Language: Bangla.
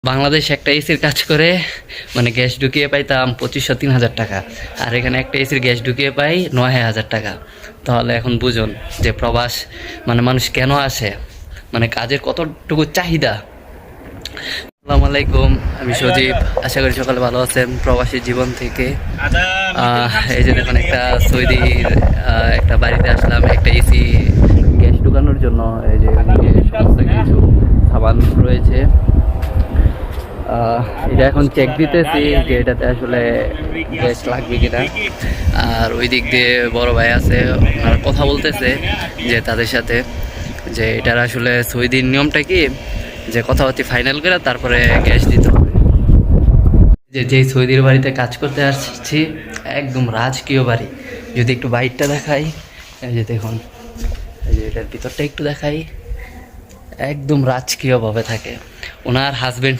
বাংলাদেশ একটা এসির কাজ করে মানে গ্যাস ঢুকিয়ে পাইতাম 2500-3000 টাকা, আর এখানে একটা এসির গ্যাস ঢুকিয়ে পাই 9000 টাকা। তাহলে এখন বুঝুন যে প্রবাস মানে মানুষ কেন আসে, মানে কাজের কতটুকু চাহিদা। আসসালামু আলাইকুম, আমি সজীব, আশা করি সকালে ভালো আছেন। প্রবাসী জীবন থেকে এই যে দেখুন একটা সৌদির একটা বাড়িতে আসলাম একটা এসি গ্যাস ঢুকানোর জন্য। এই যে এদিকে সমস্ত কিছু সাবান রয়েছে, এটা এখন চেক দিতেছি যে এটাতে আসলে গ্যাস লাগবে কিনা। আর ওই দিক দিয়ে বড় ভাই আছে, ওনারা কথা বলতেছে যে তাদের সাথে যে এটার আসলে সৌদির নিয়মটা কি, যে কথাবার্তা ফাইনাল করে তারপরে গ্যাস দিতে হবে। যেই সৌদির বাড়িতে কাজ করতে আসছি একদম রাজকীয় বাড়ি। যদি একটু বাইরটা দেখাই, এই যে দেখুন, এই যে এটার ভিতরটা একটু দেখাই, একদম রাজকীয়ভাবে থাকে। ওনার হাজবেন্ড